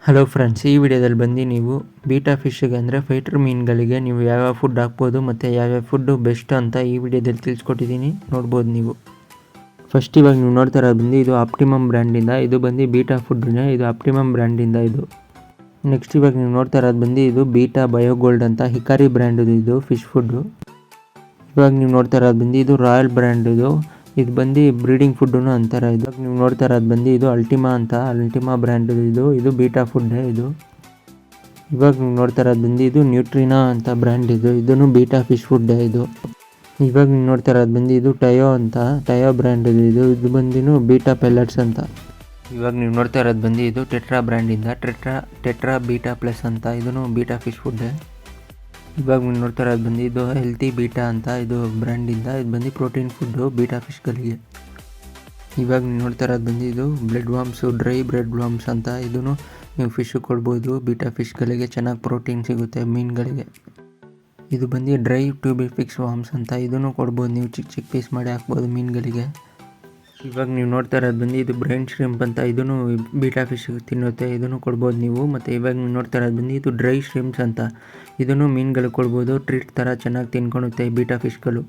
Hello friends, ಈ ವಿಡಿಯೋದಲ್ಲಿ ಬಂದು ನೀವು ಬೀಟಾ ಫಿಶ್ಗೆ ಅಂದರೆ ಫೈಟರ್ ಮೀನುಗಳಿಗೆ ನೀವು ಯಾವ್ಯಾವ ಫುಡ್ ಹಾಕ್ಬೋದು ಮತ್ತು ಯಾವ್ಯಾವ ಫುಡ್ಡು ಬೆಸ್ಟ್ ಅಂತ ಈ ವಿಡಿಯೋದಲ್ಲಿ ತಿಳಿಸ್ಕೊಟ್ಟಿದ್ದೀನಿ, ನೋಡ್ಬೋದು ನೀವು. ಫಸ್ಟ್ ಇವಾಗ ನೀವು ನೋಡ್ತಾ ಇರೋದು ಬಂದು ಇದು ಆಪ್ಟಿಮಮ್ ಬ್ರ್ಯಾಂಡಿಂದ, ಇದು ಬಂದು ಬೀಟಾ ಫುಡ್ನೇ, ಇದು ಆಪ್ಟಿಮಮ್ ಬ್ರ್ಯಾಂಡಿಂದ ಇದು. ನೆಕ್ಸ್ಟ್ ಇವಾಗ ನೀವು ನೋಡ್ತಾ ಇರೋದು ಬಂದು ಇದು ಬೀಟಾ ಬಯೋಗೋಲ್ಡ್ ಅಂತ ಹಿಕಾರಿ ಬ್ರ್ಯಾಂಡ್ ಇದು ಫಿಶ್ ಫುಡ್ಡು. ಇವಾಗ ನೀವು ನೋಡ್ತಾ ಇರೋದು ಬಂದು ಇದು ರಾಯಲ್ ಬ್ರ್ಯಾಂಡ್ ಇದು ಬಂದು ಬ್ರೀಡಿಂಗ್ ಫುಡ್ಡು ಅಂತಾರೆ. ಇವಾಗ ನೀವು ನೋಡ್ತಾ ಇರೋದು ಬಂದು ಇದು ಅಲ್ಟಿಮಾ ಅಂತ, ಅಲ್ಟಿಮಾ ಬ್ರ್ಯಾಂಡ್ ಇದು ಬೀಟಾ ಫುಡ್ಡೇ ಇದು. ಇವಾಗ ನೀವು ನೋಡ್ತಾ ಇರೋದು ಬಂದು ಇದು ನ್ಯೂಟ್ರಿನಾ ಅಂತ ಬ್ರ್ಯಾಂಡ್ ಇದೂ ಬೀಟಾ ಫಿಶ್ ಫುಡ್ಡೇ ಇದು. ಇವಾಗ ನೀವು ನೋಡ್ತಾ ಇರೋದು ಬಂದು ಇದು ಟಯೋ ಅಂತ, ಟಯೋ ಬ್ರ್ಯಾಂಡ್ ಇದು ಬಂದು ಬೀಟಾ ಪೆಲ್ಲಟ್ಸ್ ಅಂತ. ಇವಾಗ ನೀವು ನೋಡ್ತಾ ಇರೋದು ಬಂದು ಇದು ಟೆಟ್ರಾ ಬ್ರ್ಯಾಂಡಿಂದ, ಟೆಟ್ರಾ ಬೀಟಾ ಪ್ಲಸ್ ಅಂತ, ಇದೂ ಬೀಟಾ ಫಿಶ್ ಫುಡ್ಡೇ. ಇವಾಗ ನೀವು ನೋಡ್ತಾ ಇರೋದು ಬಂದು ಇದು ಹೆಲ್ತಿ ಬೀಟಾ ಅಂತ, ಇದು ಬ್ರ್ಯಾಂಡಿಂದ, ಇದು ಬಂದು ಪ್ರೋಟೀನ್ ಫುಡ್ಡು ಬೀಟಾ ಫಿಶ್ಗಳಿಗೆ. ಇವಾಗ ನೀವು ನೋಡ್ತಾ ಇರೋದು ಬಂದು ಇದು ಬ್ರೆಡ್ ವಾಮ್ಸು, ಡ್ರೈ ಬ್ರೆಡ್ ವಾಮ್ಸ್ ಅಂತ, ಇದೂ ನೀವು ಫಿಶ್ಶು ಕೊಡ್ಬೋದು. ಬೀಟಾ ಫಿಶ್ಗಳಿಗೆ ಚೆನ್ನಾಗಿ ಪ್ರೋಟೀನ್ ಸಿಗುತ್ತೆ ಮೀನುಗಳಿಗೆ. ಇದು ಬಂದು ಡ್ರೈ ಟ್ಯೂಬಿಫಿಕ್ಸ್ ವಾಮ್ಸ್ ಅಂತ, ಇದೂ ಕೊಡ್ಬೋದು, ನೀವು ಚಿಕ್ಕ ಚಿಕ್ಕ ಪೀಸ್ ಮಾಡಿ ಹಾಕ್ಬೋದು ಮೀನುಗಳಿಗೆ. ಇವಾಗ ನೀವು ನೋಡ್ತಾ ಇರೋದು ಬಂದು ಇದು ಬ್ರೈನ್ ಶ್ರಿಂಪ್ ಅಂತ, ಇದೂ ಬೀಟಾ ಫಿಶ್ ತಿನ್ನುತ್ತೆ, ಇದೂ ಕೊಡ್ಬೋದು ನೀವು. ಮತ್ತು ಇವಾಗ ನೀವು ನೋಡ್ತಾ ಇರೋದು ಬಂದು ಇದು ಡ್ರೈ ಶ್ರಿಂಪ್ಸ್ ಅಂತ, ಇದೂ ಮೀನುಗಳಿಗೆ ಕೊಡ್ಬೋದು, ಟ್ರೀಟ್ ಥರ ಚೆನ್ನಾಗಿ ತಿನ್ಕೊಳುತ್ತೆ ಬೀಟಾ ಫಿಶ್ಗಳು.